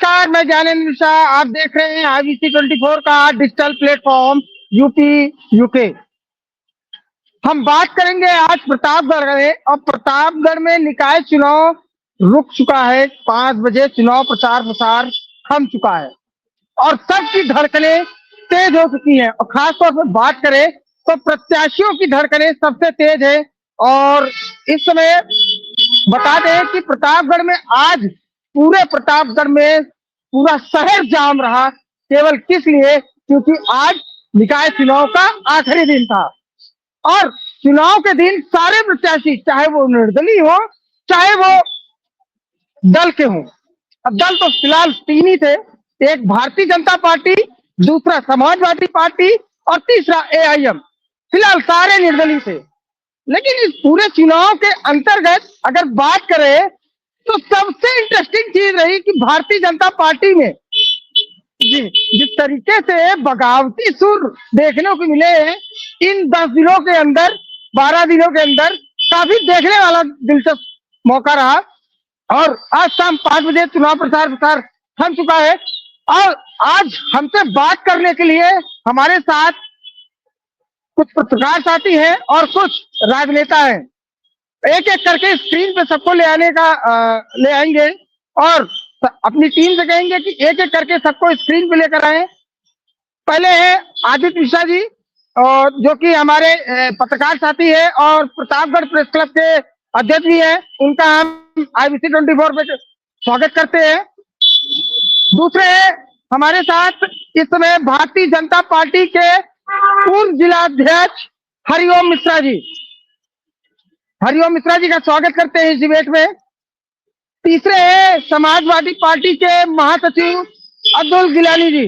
नमस्कार, मैं ज्ञानेंद्र शाह। आप देख रहे हैं IBC 24 का डिजिटल प्लेटफॉर्म यूपी यूके। हम बात करेंगे आज प्रतापगढ़ में, और प्रतापगढ़ में निकाय चुनाव रुक चुका है। 5 बजे चुनाव प्रचार प्रसार थम चुका है और सबकी धड़कनें तेज हो चुकी हैं। और खासतौर पर बात करें तो प्रत्याशियों की धड़कनें सबसे तेज है। और इस समय बता दें कि प्रतापगढ़ में आज पूरे प्रतापगढ़ में पूरा शहर जाम रहा। केवल किस लिए? क्योंकि आज निकाय चुनाव का आखिरी दिन था और चुनाव के दिन सारे प्रत्याशी, चाहे वो निर्दलीय हो चाहे वो दल के हों। अब दल तो फिलहाल 3 ही थे, एक भारतीय जनता पार्टी, दूसरा समाजवादी पार्टी और तीसरा AIM। फिलहाल सारे निर्दलीय थे। लेकिन इस पूरे चुनाव के अंतर्गत अगर बात करें तो सबसे इंटरेस्टिंग चीज रही कि भारतीय जनता पार्टी में जी जिस तरीके से बगावती सुर देखने को मिले हैं इन 10 दिनों के अंदर, 12 दिनों के अंदर, काफी देखने वाला दिलचस्प मौका रहा। और आज शाम 5 बजे चुनाव प्रचार थम चुका है और आज हमसे बात करने के लिए हमारे साथ कुछ पत्रकार साथी हैं और कुछ राजनेता हैं। एक एक करके स्क्रीन पे सबको ले आएंगे और अपनी टीम से कहेंगे कि एक एक करके सबको स्क्रीन पे लेकर आए। पहले है आदित्य मिश्रा जी, और जो कि हमारे पत्रकार साथी है और प्रतापगढ़ प्रेस क्लब के अध्यक्ष भी हैं। उनका हम IBC 24 पे स्वागत करते हैं। दूसरे है हमारे साथ इस समय भारतीय जनता पार्टी के पूर्व जिलाध्यक्ष हरिओम मिश्रा जी। हरिओम मिश्रा जी का स्वागत करते हैं इस डिबेट में। तीसरे है समाजवादी पार्टी के महासचिव अब्दुल गिलानी जी।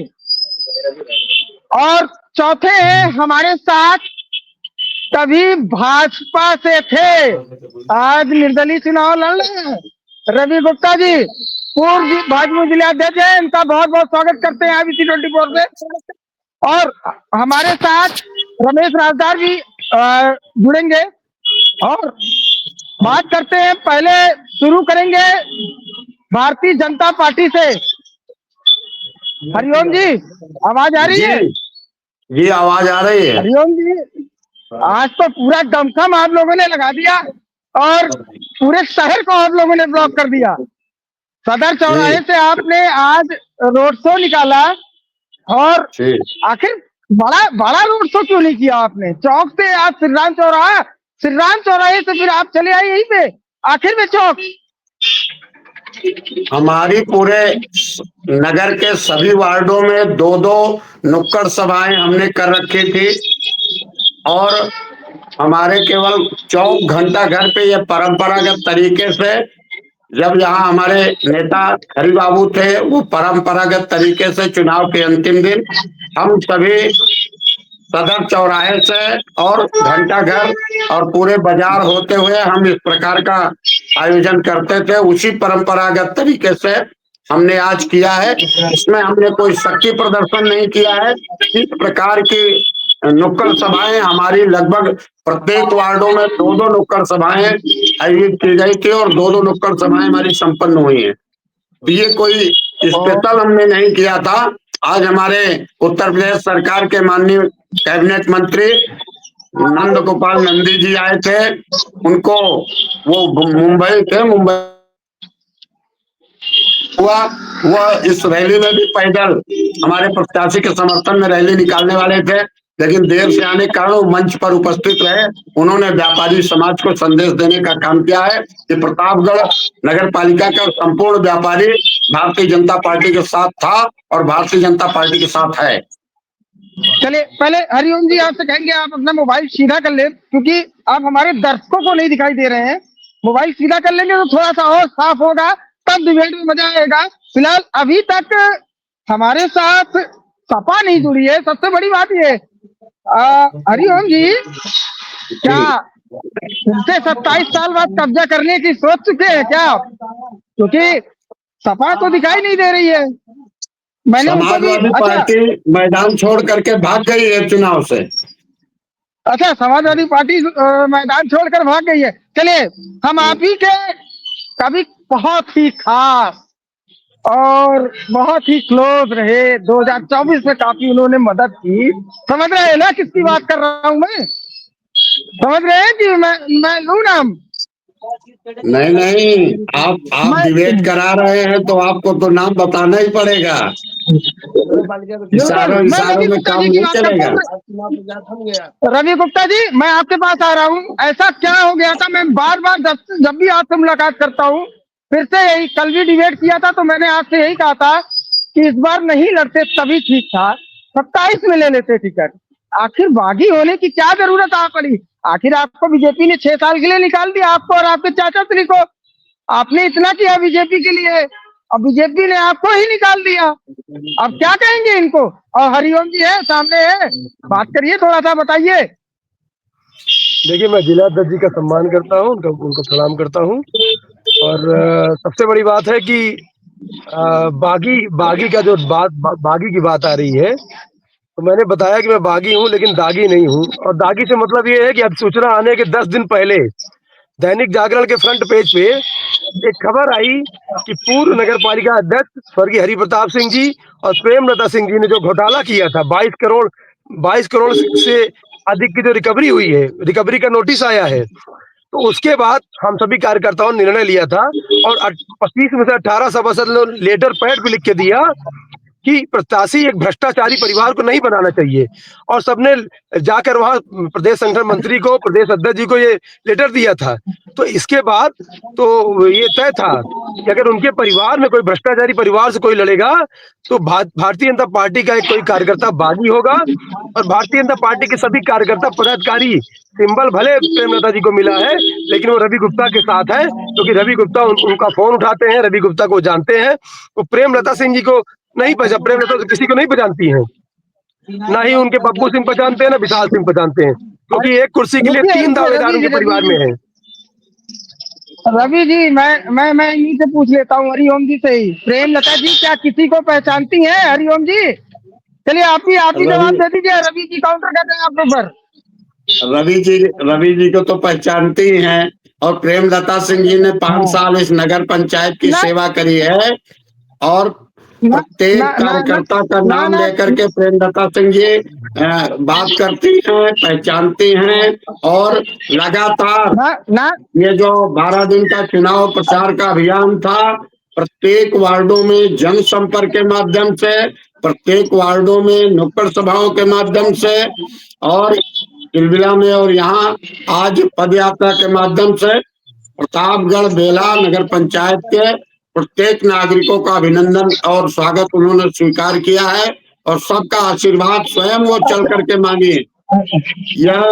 और चौथे हैं हमारे साथ तभी भाजपा से थे, आज निर्दलीय चुनाव लड़ रहे हैं, रवि गुप्ता जी, पूर्व भाजपा जिलाध्यक्ष है। इनका बहुत बहुत स्वागत करते हैं IBC 24 से। और हमारे साथ रमेश राजदार जी जुड़ेंगे और बात करते हैं। पहले शुरू करेंगे भारतीय जनता पार्टी से। हरिओम जी, आवाज आ रही है? जी आवाज आ रही है। हरिओम जी, आज तो पूरा दमखम आप लोगों ने लगा दिया और पूरे शहर को आप लोगों ने ब्लॉक कर दिया। सदर चौराहे से आपने आज रोड शो निकाला और आखिर बड़ा रोड शो क्यों नहीं किया आपने? चौक से आज श्रीराम चौराहे से फिर आप चले आए यहीं पे आखिर में चौक। हमारी पूरे नगर के सभी वार्डों में 2-2 नुक्कड़ सभाएं हमने कर रखी थी और हमारे केवल चौक घंटा घर पे ये परंपरागत तरीके से, जब यहाँ हमारे नेता हरि बाबू थे, वो परंपरागत तरीके से चुनाव के अंतिम दिन हम सभी सदर चौराहे से और घंटा घर और पूरे बाजार होते हुए हम इस प्रकार का आयोजन करते थे। उसी परंपरागत तरीके से हमने आज किया है। इसमें हमने कोई शक्ति प्रदर्शन नहीं किया है। इस प्रकार की नुक्कड़ सभाएं हमारी लगभग प्रत्येक वार्डों में 2-2 नुक्कड़ सभाएं आयोजित की गई थी और 2-2 नुक्कड़ सभाएं हमारी संपन्न हुई हैं। ये कोई स्पेशल हमने नहीं किया था। आज हमारे उत्तर प्रदेश सरकार के माननीय कैबिनेट मंत्री नंद गोपाल नंदी जी आए थे। उनको वो मुंबई हुआ, वह इस रैली में भी पैदल हमारे प्रत्याशी के समर्थन में रैली निकालने वाले थे, लेकिन देर से आने के कारण वो मंच पर उपस्थित रहे। उन्होंने व्यापारी समाज को संदेश देने का काम किया है कि प्रतापगढ़ नगर पालिका का संपूर्ण व्यापारी भारतीय जनता पार्टी के साथ था और भारतीय जनता पार्टी के साथ है। चलिए, पहले हरिओम जी आपसे कहेंगे आप अपना मोबाइल सीधा कर ले, क्योंकि आप हमारे दर्शकों को नहीं दिखाई दे रहे हैं। मोबाइल सीधा कर लेंगे तो थोड़ा सा और साफ होगा, तब डिबेट में मजा आएगा। फिलहाल अभी तक हमारे साथ सपा नहीं जुड़ी है, सबसे बड़ी बात ये। हरिओम जी, क्या उनसे 27 साल बाद कब्जा करने की सोच चुके हैं क्या? क्योंकि सपा तो दिखाई नहीं दे रही है। मैंने समाजवादी पार्टी मैदान छोड़ करके भाग गई है चुनाव से। अच्छा, समाजवादी पार्टी मैदान छोड़कर भाग गई है। चलिए, हम आप ही के कभी बहुत ही खास और बहुत ही क्लोज रहे। 2024 में काफी उन्होंने मदद की। समझ रहे हैं ना किसकी बात कर रहा हूँ मैं? समझ रहे हैं कि मैं लूँ नाम? नहीं नहीं, आप मैं डिबेट करा रहे हैं तो आपको तो नाम बताना ही पड़ेगा। बिल्कुल इशारों मैं इशारों रवि में गुप्ता काम जी की नहीं बात करता चलेगा। हूँ। रवि गुप्ता जी, मैं आपके पास आ रहा हूँ। ऐसा क्या हो गया था? मैं बार बार जब भी आपसे मुलाकात करता हूँ, फिर से यही, कल भी डिबेट किया था तो मैंने आपसे यही कहा था कि इस बार नहीं लड़ते तभी ठीक था, 27 में ले लेते टिकट। आखिर बागी होने की क्या जरूरत आ पड़ी? आखिर आपको बीजेपी ने 6 साल के लिए निकाल दिया, आपको और आपके चाचा श्री को। आपने इतना किया बीजेपी के लिए, अब बीजेपी ने आपको ही निकाल दिया। अब क्या कहेंगे इनको? और हरिओम जी है सामने है, बात करिए, थोड़ा सा बताइए। देखिए, मैं जिलाध्यक्ष जी का सम्मान करता हूँ, उनको प्रणाम करता हूँ। और सबसे बड़ी बात है कि बागी का जो बागी की बात आ रही है, तो मैंने बताया कि मैं बागी हूँ लेकिन दागी नहीं हूँ। और दागी से मतलब ये है कि अब सूचना आने के 10 दिन पहले दैनिक जागरण के फ्रंट पेज पे एक खबर आई कि पूर्व नगर पालिका अध्यक्ष स्वर्गीय हरि प्रताप सिंह जी और प्रेमलता सिंह जी ने जो घोटाला किया था, 22 करोड़ से अधिक की जो रिकवरी हुई है, रिकवरी का नोटिस आया है। तो उसके बाद हम सभी कार्यकर्ताओं ने निर्णय लिया था और 25 में से 18 सभासद ने लेटर पैड पे लिख के दिया कि प्रत्याशी एक भ्रष्टाचारी परिवार को नहीं बनाना चाहिए। और सबने जाकर वहां प्रदेश संगठन मंत्री को, प्रदेश अध्यक्ष जी को ये लेटर दिया था। तो इसके बाद तो ये तय था कि अगर उनके परिवार में कोई भ्रष्टाचारी परिवार से कोई लड़ेगा तो भारतीय जनता पार्टी का एक कोई कार्यकर्ता बागी होगा। और भारतीय जनता पार्टी के सभी कार्यकर्ता पदाधिकारी, सिंबल भले प्रेमलता जी को मिला है लेकिन वो रवि गुप्ता के साथ है, क्योंकि रवि गुप्ता उनका फोन उठाते हैं, रवि गुप्ता को जानते हैं। वो प्रेमलता सिंह जी को नहीं पहचान, प्रेमलता तो किसी को नहीं पहचानती हैं, ना ही उनके बब्बू सिंह पहचानते हैं, ना विशाल सिंह पहचानते हैं, क्योंकि एक कुर्सी के लिए रुकिए 3 रुकिए, दावेदार उनके परिवार में हैं। रवि जी, मैं इन्हीं से पूछ लेता हूँ, हरिओम जी से ही। प्रेमलता जी क्या किसी को पहचानती हैं हरिओम जी? चलिए आप ही रवि जवाब दे दीजिए, रवि जी काउंटर कर दें आपके ऊपर। रवि जी को तो पहचानते ही हैं। और प्रेमलता सिंह जी ने 5 साल इस नगर पंचायत की ना सेवा करी है। और ना ना प्रत्येक ना ना कार्यकर्ता का ना नाम ना लेकर के प्रेमलता सिंह जी बात करती हैं, पहचानती हैं। और लगातार ना ना ये जो 12 दिन का चुनाव प्रचार का अभियान था, प्रत्येक वार्डों में जनसंपर्क के माध्यम से, प्रत्येक वार्डों में नुक्कड़ सभाओं के माध्यम से, और तिलबिला में, और यहाँ आज पद यात्रा के माध्यम से प्रतापगढ़ बेला नगर पंचायत के प्रत्येक नागरिकों का अभिनंदन और स्वागत उन्होंने स्वीकार किया है। और सबका आशीर्वाद स्वयं वो चल करके मांगे। यह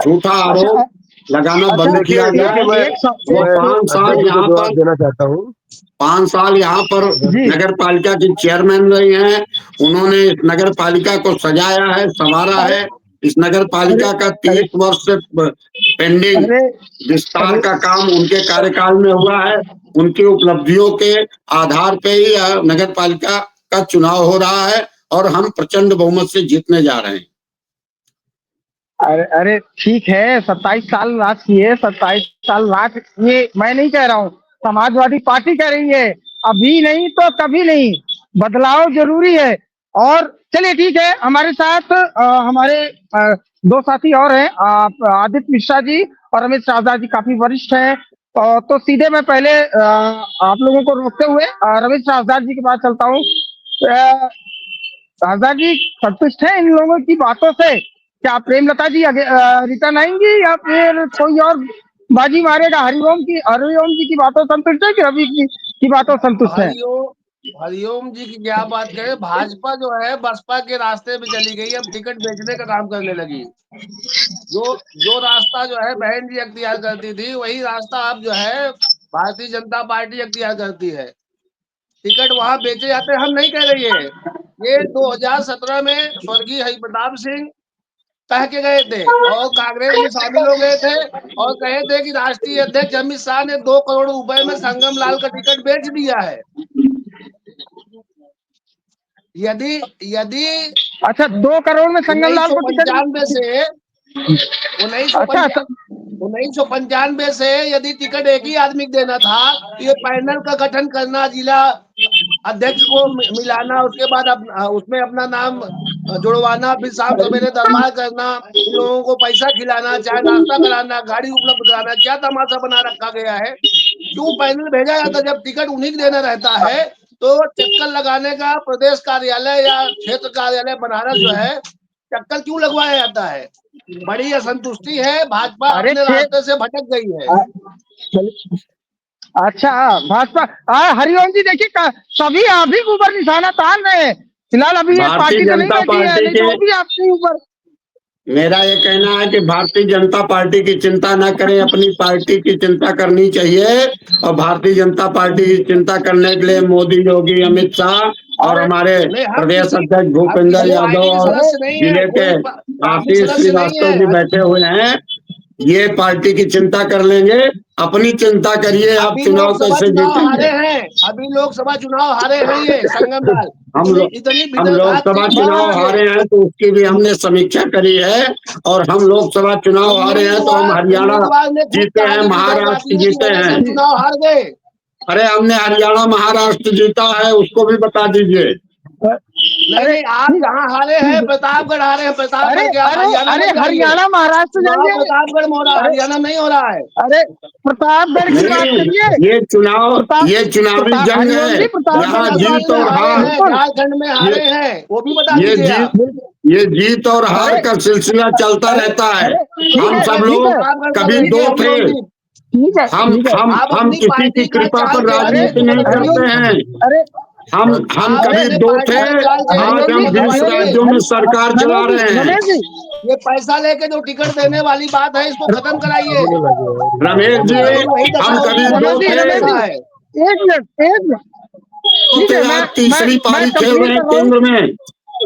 झूठा अच्छा आरोप लगाना अच्छा, बंद किया देखिए जाए। मैं एक वो मैं 5 साल अध्यक्ष को यहाँ जवाब पर देना चाहता हूँ। 5 साल यहाँ पर जी नगर पालिका की चेयरमैन रही हैं। उन्होंने इस नगर पालिका को सजाया है, संवारा अरे है। इस नगर अरे पालिका का अरे 30 वर्ष से पेंडिंग अरे विस्तार अरे का काम उनके कार्यकाल में हुआ है। उनकी उपलब्धियों के आधार पे ही यह नगर पालिका का चुनाव हो रहा है और हम प्रचंड बहुमत से जीतने जा रहे हैं। अरे अरे ठीक है, 27 साल राज किए, 27 साल राज, ये मैं नहीं कह रहा हूँ, समाजवादी पार्टी कह रही है। अभी नहीं तो कभी नहीं, बदलाव जरूरी है। और चलिए ठीक है, हमारे साथ हमारे 2 साथी और हैं, आदित्य मिश्रा जी और अमित शाहजाद जी, काफी वरिष्ठ हैं। तो सीधे मैं पहले आप लोगों को रोकते हुए रमेश शाहजाद जी के पास चलता हूँ। शाहजाद जी संतुष्ट हैं इन लोगों की बातों से? क्या प्रेमलता जी रिटर्न आएंगी या फिर कोई और बाजी मारेगा? हरिओम जी की बातों से संतुष्ट है कि रवि की बातों से संतुष्ट है? हरिओम जी की क्या बात करें। भाजपा जो है बसपा के रास्ते में चली गई, अब टिकट बेचने का काम करने लगी। जो जो रास्ता जो है बहन जी अख्तियार करती थी, वही रास्ता अब जो है भारतीय जनता पार्टी अख्तियार करती है। टिकट वहां बेचे जाते, हम नहीं कह रही है। ये 2017 में स्वर्गीय हरि प्रताप सिंह कह के गए थे और कांग्रेस में शामिल हो गए थे और कहे थे कि राष्ट्रीय अध्यक्ष अमित शाह ने 2 करोड़ रुपए में संगम लाल का टिकट बेच दिया है। यदि यदि अच्छा, 2 करोड़ में संगम उन्नीस लाल सौ को टिकट? पंचानवे से उन्नीस सौ अच्छा उन्नीस सौ पंचानवे से यदि टिकट एक ही आदमी को देना था, तो ये पैनल का गठन करना, जिला अध्यक्ष को मिलाना, उसके बाद उसमें अपना नाम जुड़वाना, फिर शाम सवेरे दरबार करना, इन लोगों को पैसा खिलाना, चाहे नाश्ता कराना, गाड़ी उपलब्ध कराना, क्या तमाशा बना रखा गया है। क्यों पैनल भेजा जाता है? जब टिकट उन्हीं को देना रहता है तो चक्कर लगाने का प्रदेश कार्यालय या क्षेत्र कार्यालय बनारस जो है, चक्कर क्यों लगवाया जाता है? बड़ी असंतुष्टि है, भाजपा अपने रास्ते से भटक गई है। अच्छा, भाजपा हरिओम जी देखिए सभी आप ही के ऊपर निशाना तान रहे हैं। फिलहाल अभी ये पार्टी तो नहीं बैठी है, नहीं तो वो भी आपके ऊपर। मेरा ये कहना है कि भारतीय जनता पार्टी की चिंता न करें, अपनी पार्टी की चिंता करनी चाहिए। और भारतीय जनता पार्टी की चिंता करने के लिए मोदी, योगी, अमित शाह और हमारे प्रदेश अध्यक्ष भूपेंद्र यादव और जिले के आशीष श्रीवास्तव जी बैठे हुए हैं। ये पार्टी की चिंता कर लेंगे, अपनी चिंता करिए। आप चुनाव कैसे जीतेंगे? अभी लोकसभा चुनाव हारे हैं ये संगम लाल। हम लोकसभा चुनाव हारे हैं तो उसकी भी हमने समीक्षा करी है। और हम लोकसभा चुनाव हारे हैं तो हम हरियाणा जीते हैं, महाराष्ट्र जीते हैं। चुनाव हार गए। अरे हमने हरियाणा महाराष्ट्र जीता है, उसको भी बता दीजिए। नहीं, आप जहाँ हारे हैं, प्रतापगढ़ हारे हैं। प्रतापगढ़ अरे हरियाणा महाराष्ट्र जाइए, प्रतापगढ़ में हो रहा है, हरियाणा नहीं हो रहा है। अरे प्रतापगढ़ की बात करिए। ये चुनावी जंग है, यहाँ जीत और हार। झारखंड में हारे हैं, वो भी बता दीजिए। ये जीत और हार का सिलसिला चलता रहता है। हम सब लोग कभी दो थे। हम किसी की कृपा पर राजनीति नहीं करते हैं। हम कभी दो थे, आज हम 20 राज्यों में सरकार चला रहे हैं। ये पैसा लेके जो टिकट देने वाली बात है, इसको खत्म कराइए रमेश जी। हम कभी दो थे, तीसरी पारी खेल रहे हैं केंद्र में,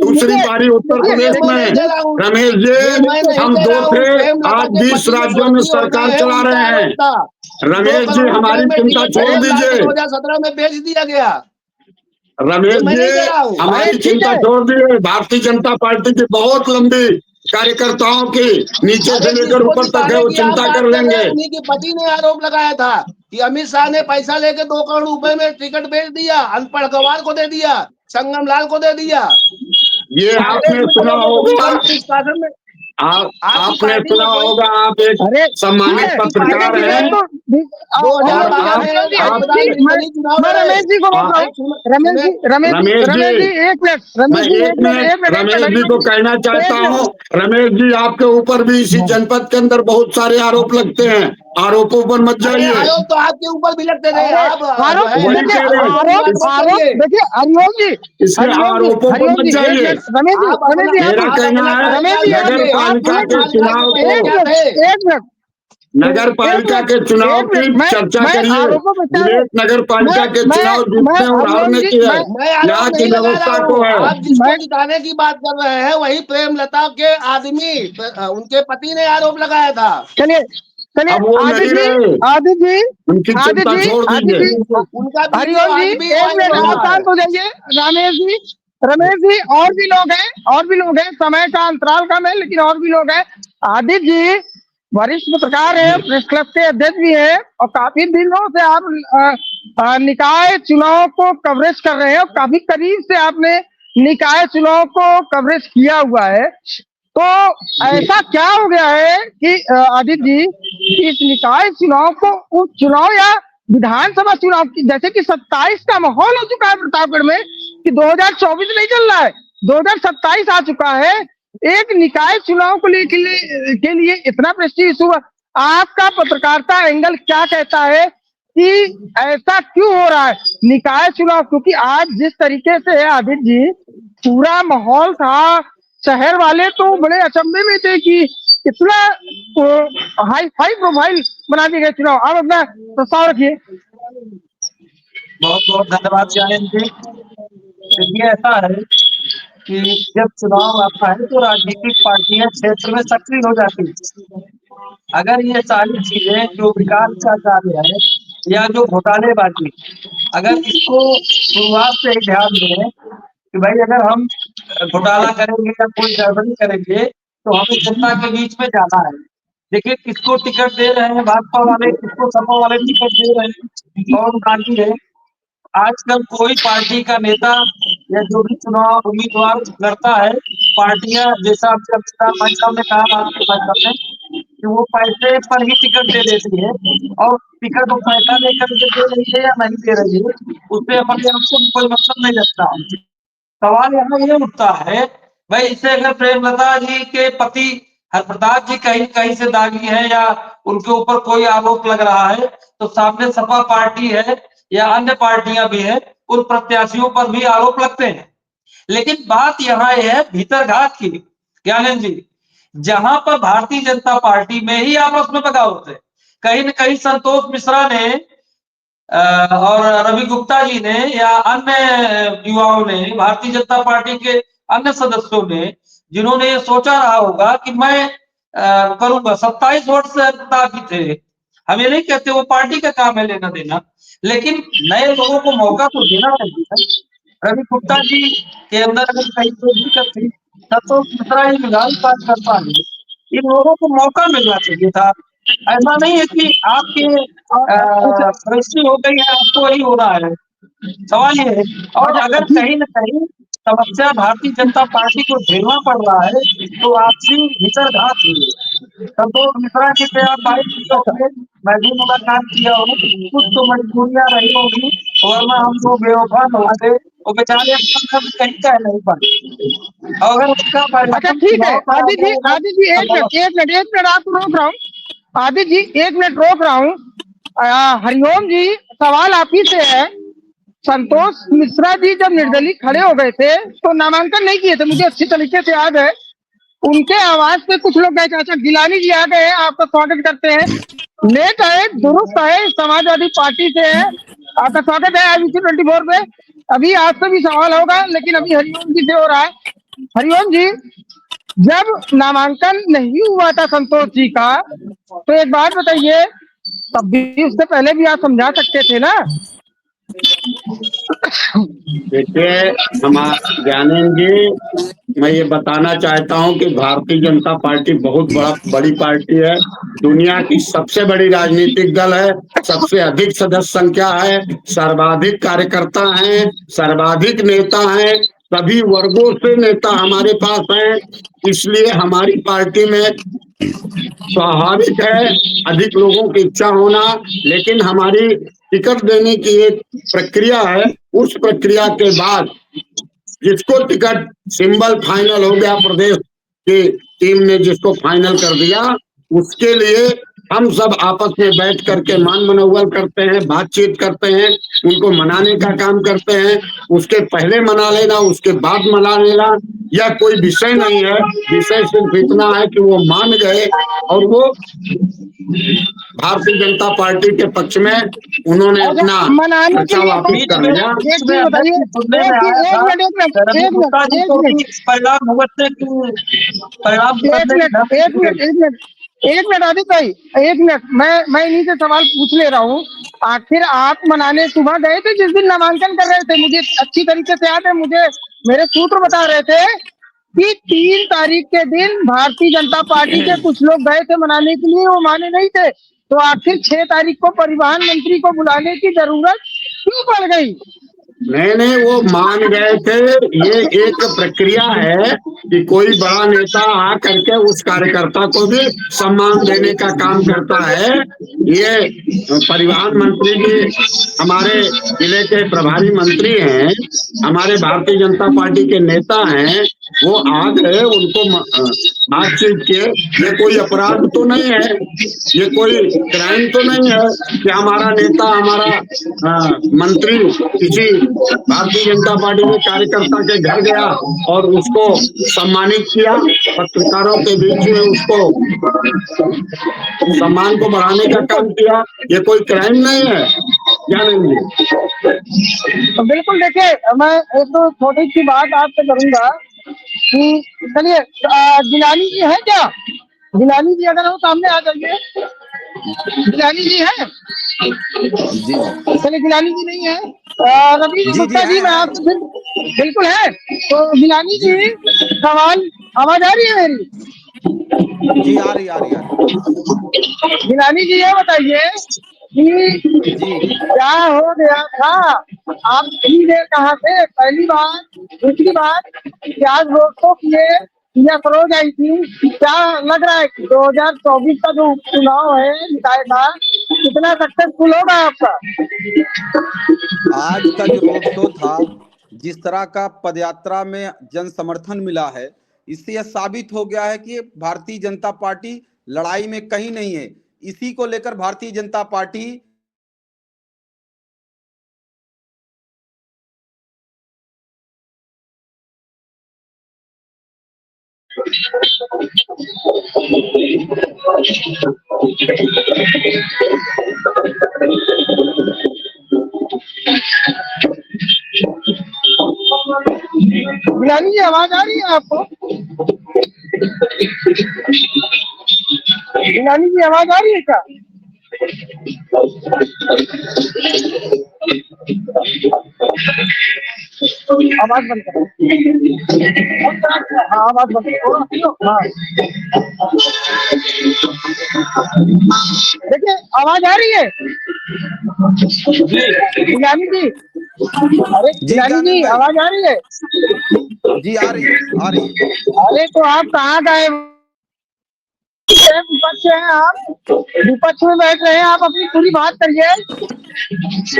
दूसरी पारी उत्तर प्रदेश में। रमेश जी, हम दो थे, आज 20 राज्यों में सरकार चला रहे हैं। रमेश जी, हमारी चिंता छोड़ दीजिए। 2017 में बेच दिया गया। रमेश जी, हमारी चिंता छोड़ दीजिए। भारतीय जनता पार्टी की बहुत लंबी कार्यकर्ताओं की नीचे से लेकर ऊपर तक है, वो चिंता कर लेंगे। उन्हीं के पति ने आरोप लगाया था कि अमित शाह ने पैसा लेके 2 करोड़ रुपए में टिकट बेच दिया, अनपढ़ गवार को दे दिया, संगम लाल को दे दिया। ये आपने सुना होगा, आपने सुना होगा। आप एक सम्मानित पत्रकार हैं। रमेश जी को कहना चाहता हूँ, रमेश जी आपके ऊपर भी इसी जनपद के अंदर बहुत सारे आरोप लगते हैं। आरोपों पर मत जाइए। आरोप तो आपके ऊपर भी लगते रहे। देखिए हरिओम जी, इसके आरोपों पर मत जाइए। मेरा कहना है नगर पालिका के चुनाव को, नगर पालिका के चुनाव की चर्चा करिए। नगर पालिका के चुनाव जीतने और हारने की है, यहाँ की व्यवस्था को है। आप जिसको जिताने की बात कर रहे हैं वही प्रेमलता के आदमी, उनके पति ने आरोप लगाया था। चलिए अब वो नहीं रहे, आदित्य जी, उनकी चिंता छोड़ दीजिए। उनका हरिओम जी, एक मिनट शांत हो जाइए। रमेश जी और भी लोग हैं, समय का अंतराल कम है लेकिन और भी लोग हैं। आदित्य जी वरिष्ठ पत्रकार है, प्रेस क्लब के अध्यक्ष भी है और काफी दिनों से आप निकाय चुनाव को कवरेज कर रहे हैं और काफी करीब से आपने निकाय चुनाव को कवरेज किया हुआ है। तो ऐसा क्या हो गया है कि आदित्य जी इस निकाय चुनाव को उपचुनाव या विधानसभा चुनाव की, जैसे कि 27 का माहौल हो चुका है प्रतापगढ़ में कि 2024 नहीं चल रहा है, 2027 आ चुका है। एक निकाय चुनाव को के लिए इतना प्रेस्टीज इशू, आपका पत्रकारिता एंगल क्या कहता है कि ऐसा क्यों हो रहा है निकाय चुनाव? क्योंकि आज जिस तरीके से आदित्य जी पूरा माहौल था, शहर वाले तो बड़े अचंभे में थे कि इतना हाई प्रोफाइल बना दिए गए चुनाव। आप अपना प्रस्ताव रखिए। बहुत बहुत धन्यवाद जयंत जी। देखिए ऐसा है कि जब चुनाव आता है तो राजनीतिक पार्टियां क्षेत्र में सक्रिय हो जाती है। अगर ये सारी चीजें जो विकास का कार्य है या जो घोटालेबाजी, अगर इसको शुरुआत से ही ध्यान दें कि भाई अगर हम घोटाला करेंगे या कोई गड़बड़ी करेंगे तो हमें जनता के बीच में जाना है। देखिए किसको टिकट दे रहे हैं भाजपा वाले, किसको सपा वाले टिकट दे रहे हैं, कौन गांधी है। आजकल कोई पार्टी का नेता या जो भी चुनाव उम्मीदवार लड़ता है, पार्टियां जैसा आपके अमिताभ भाई साहब ने कहा आपके भाई साहब ने कि वो पैसे पर ही टिकट दे देती है, और टिकट वो पैसा लेकर के दे रही है या नहीं दे रही है, उससे अपने आप को कोई मतलब नहीं रखता। सवाल यहाँ ये उठता है, भाई इससे अगर प्रेमलता जी के पति हरप्रताप जी कहीं कहीं से दागी है या उनके ऊपर कोई आरोप लग रहा है, तो सामने सपा पार्टी है या अन्य पार्टियां भी है, उन प्रत्याशियों पर भी आरोप लगते हैं। लेकिन बात यहाँ यह है भीतरघात की, ज्ञानंद जी, जहां पर भारतीय जनता पार्टी में ही आपस में बगावत है। कहीं न कहीं संतोष मिश्रा ने और रवि गुप्ता जी ने या अन्य युवाओं ने, भारतीय जनता पार्टी के अन्य सदस्यों ने, जिन्होंने ये सोचा रहा होगा कि मैं करूंगा, 27 वोट से भी थे, हम ये नहीं कहते वो पार्टी का काम है लेना देना, लेकिन नए लोगों को मौका तो देना चाहिए। रवि गुप्ता जी के अंदर अगर कहीं कोई दिक्कत थी, संतोष मिश्रा ही विधान पास कर पाए, इन लोगों को मौका मिलना चाहिए था। ऐसा नहीं है कि आपके रजिस्ट्री हो गई है, आपको वही हो रहा है। सवाल ये है, और अगर कहीं न कहीं समस्या भारतीय जनता पार्टी को झेलना पड़ रहा है, तो आपसी भीतरघात हुई है। संतोष मिश्रा जी से आप बात भी करिए, मैं भी मुलाकात किया हूँ, कुछ तो मजबूरियां रही होंगी, वरना हम लोग बेवफा न होते, वो बेचारे अपना कभी कहीं कह नहीं पाते। और अगर उसका अच्छा परिणाम ठीक है, चुनाव का आदित्य जी एक मिनट आपको रोक रहा हूँ। आदित्य जी एक मिनट रोक रहा हूँ। हरिओम जी, सवाल आप ही से है। संतोष मिश्रा जी जब निर्दलीय खड़े हो गए थे तो नामांकन नहीं किए थे, मुझे अच्छी तरीके से याद है। उनके आवाज पे कुछ लोग गए थे। अच्छा गिलानी जी आ गए हैं, आपका स्वागत करते हैं। नेट है, दुरुस्त है, समाजवादी पार्टी से है। आपका स्वागत है IBC 24 पे। अभी आपसे भी सवाल होगा, लेकिन अभी हरिओम जी से हो रहा है। हरिओम जी, जब नामांकन नहीं हुआ था संतोष जी का, तो एक बात बताइए, तब भी उससे पहले भी आप समझा सकते थे ना। देखिए ज्ञानेंद्र जी, मैं ये बताना चाहता हूँ कि भारतीय जनता पार्टी बहुत बड़ी पार्टी है, दुनिया की सबसे बड़ी राजनीतिक दल है, सबसे अधिक सदस्य संख्या है, सर्वाधिक कार्यकर्ता हैं, सर्वाधिक नेता हैं, सभी वर्गों से नेता हमारे पास हैं। इसलिए हमारी पार्टी में स्वाभाविक है अधिक लोगों की इच्छा होना, लेकिन हमारी टिकट देने की एक प्रक्रिया है। उस प्रक्रिया के बाद जिसको टिकट सिंबल फाइनल हो गया, प्रदेश की टीम ने जिसको फाइनल कर दिया, उसके लिए हम सब आपस में बैठ करके मान मनौवल करते हैं, बातचीत करते हैं, उनको मनाने का काम करते हैं। उसके पहले मना लेना, उसके बाद मना लेना, यह कोई विषय नहीं है। विषय सिर्फ इतना है कि वो मान गए और वो भारतीय जनता पार्टी के पक्ष में उन्होंने अपना मनाने के पर्चा लिए वापिस बीच कर में लिया। एक बीच में चीज बताइए, अध्यक्ष सुनने में आया था रवि गुप्ता जी को भी परिणाम भुगतने की, परिणाम भुगतने की धमकी दी गई। एक मिनट आदित्य भाई, एक मिनट, मैं इन्हीं से सवाल पूछ ले रहा हूँ। आखिर आप मनाने सुबह गए थे जिस दिन नामांकन कर रहे थे? मुझे अच्छी तरीके से याद है, मुझे मेरे सूत्र बता रहे थे कि 3 तारीख के दिन भारतीय जनता पार्टी के कुछ लोग गए थे मनाने के लिए, वो माने नहीं थे। तो आखिर 6 तारीख को परिवहन मंत्री को बुलाने की जरूरत क्यों पड़ गई? नहीं, वो मान गए थे। ये एक प्रक्रिया है कि कोई बड़ा नेता आ करके उस कार्यकर्ता को भी सम्मान देने का काम करता है। ये परिवहन मंत्री भी हमारे जिले के प्रभारी मंत्री हैं, हमारे भारतीय जनता पार्टी के नेता हैं, वो आ गए, उनको बातचीत किए। ये कोई अपराध तो नहीं है, ये कोई क्राइम तो नहीं है कि हमारा नेता, हमारा मंत्री किसी भारतीय जनता पार्टी के कार्यकर्ता के घर गया और उसको सम्मानित किया, पत्रकारों के बीच में उसको सम्मान को बढ़ाने का काम किया। ये कोई क्राइम नहीं है, जानेंगे। बिल्कुल, देखिए मैं एक तो छोटी सी बात आपसे करूंगा कि चलिए, गिलानी जी है क्या? गिलानी जी अगर हो सामने आ जाइए। गिलानी जी है? जी चलिए, गिलानी जी नहीं है। रवि जी जी गुप्ता जी, मैं है। आपसे बिल्कुल है। तो गिलानी जी जी, सवाल आवाज आ रही है मेरी? जी आ रही आ रही आ रही। गिलानी जी ये बताइए कि जी क्या हो गया था, आप सीधे कहाँ से, पहली बात। दूसरी बात, क्या आज रोड शो किए या सरोज आई थी, क्या लग रहा है कि 2024 का जो चुनाव है निकाय का, कितना सक्सेसफुल होगा आपका? आज का जो रोड शो था, जिस तरह का पदयात्रा में जन समर्थन मिला है, इससे यह साबित हो गया है कि भारतीय जनता पार्टी लड़ाई में कहीं नहीं है। इसी को लेकर भारतीय जनता पार्टी गिलानी जी, आवाज आ रही है आपको? गिलानी जी, आवाज आ रही है क्या? आवाज बंद करो। हाँ, आवाज बंद करो। हाँ, देखिए, आवाज आ रही है गिलानी जी? अरे जी गिलानी ज्ञानेंद्र जी, भाई, आवाज आ रही है? जी आ रही है, आ रही है। अरे तो आप कहाँ गए? विपक्ष है आप, विपक्ष में बैठ रहे हैं, आप अपनी पूरी बात करिए।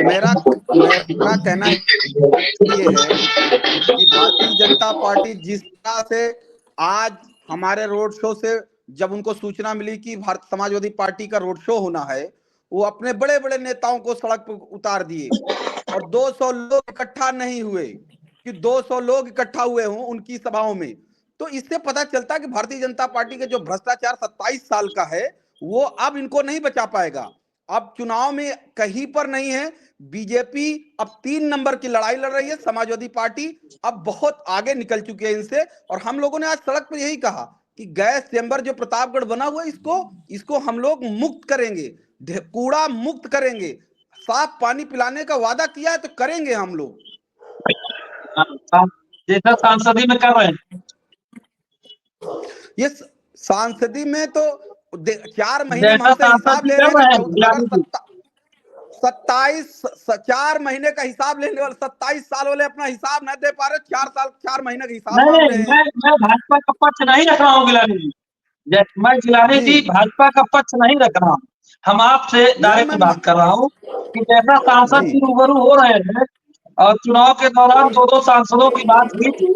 मेरा मेरा कहना ये है कि भारतीय जनता पार्टी जिस तरह से आज हमारे रोड शो से जब उनको सूचना मिली कि भारत समाजवादी पार्टी का रोड शो होना है, वो अपने बड़े बड़े नेताओं को सड़क पर उतार दिए और 200 लोग इकट्ठा नहीं हुए, कि 200 लोग इकट्ठा हुए हों उनकी सभाओं में। तो इससे पता चलता है कि भारतीय जनता पार्टी के जो भ्रष्टाचार 27 साल का है, वो अब इनको नहीं बचा पाएगा। अब चुनाव में कहीं पर नहीं है। बीजेपी अब 3 नंबर की लड़ाई लड़ रही है, समाजवादी पार्टी अब बहुत आगे निकल चुकी है इनसे। और हम लोगों ने आज सड़क पर यही कहा कि गैस चेंबर जो प्रतापगढ़ बना हुआ है, इसको हम लोग मुक्त करेंगे, कूड़ा मुक्त करेंगे, साफ पानी पिलाने का वादा किया है तो करेंगे हम लोग। जैसा सांसदी में कर रहे हैं। ये सांसदी में तो 4 महीने में जैसा हमसे सांसद हिसाब जी ले कर रहे हैं रहे कि हैं अगर गिलानी जी। 27 4 महीने का हिसाब लेने वाले 27 साल वाले अपना हिसाब नहीं दे पा रहे, 4 साल 4 महीने का हिसाब नहीं मांग नहीं, रहे हैं। मैं भाजपा का पक्ष नहीं रख रहा हूँ गिलानी जी। मैं गिलानी जी जी भाजपा का पक्ष नहीं रख रहा हूँ। हम आपसे नहीं डायरेक्ट बात कर रहा हूँ कि जैसा सांसद जी जी रूबरू हो रहे हैं और चुनाव के दौरान 2-2 सांसदों की बात की थी,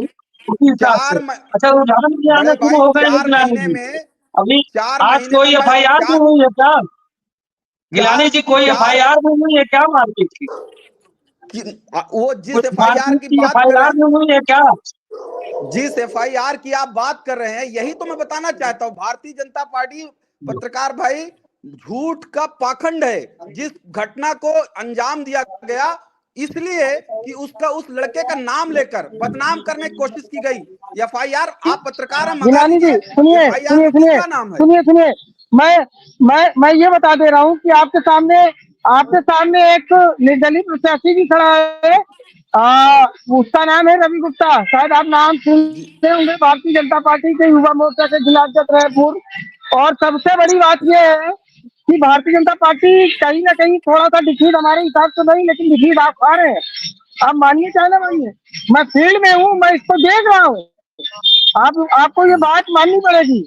उसी हिसाब से। चार म... अच्छा, रुझान भी आना बड़े शुरू भाई हो गए हैं 4 गिलानी महीने जी। में अभी 4 आज महीने में कोई मैं एफआईआर भी चार हुई है क्या? गिलानी चार जी, कोई चार एफआईआर भी हुई है क्या मारपीट की? वो जिस कुछ एफआईआर मारपीट की की बात कर रहे एफआईआर हैं, भी हुई है क्या? जिस एफआईआर की आप बात कर रहे हैं, यही तो मैं बताना चाहता हूं। भारतीय जनता पार्टी, पत्रकार भाई, झूठ का पाखंड है। जिस घटना को अंजाम दिया गया, इसलिए कि उसका उस लड़के का नाम लेकर बदनाम करने की कोशिश की गई। एफआईआर आप पत्रकार हैं, मंगा गिलानी जी, लीजिए सुनिए एफआईआर सुनिए में सुनिए किसका नाम है। सुनिए सुनिए, मैं ये बता दे रहा हूँ कि आपके सामने एक निर्दलीय प्रत्याशी भी खड़ा है। उसका नाम है रवि गुप्ता, शायद आप नाम जी सुनते होंगे, भारतीय जनता पार्टी के युवा मोर्चा के जिलाध्यक्ष रहे पूर्व। और सबसे बड़ी बात यह है कि भारतीय जनता पार्टी कहीं ना कहीं थोड़ा सा डिफीट हमारे हिसाब से नहीं, लेकिन डिफीट आप खा रहे हैं। आप मानिए चाहे ना मानिए, मैं फील्ड में हूँ, मैं इसको देख रहा हूँ। आपको ये बात माननी पड़ेगी।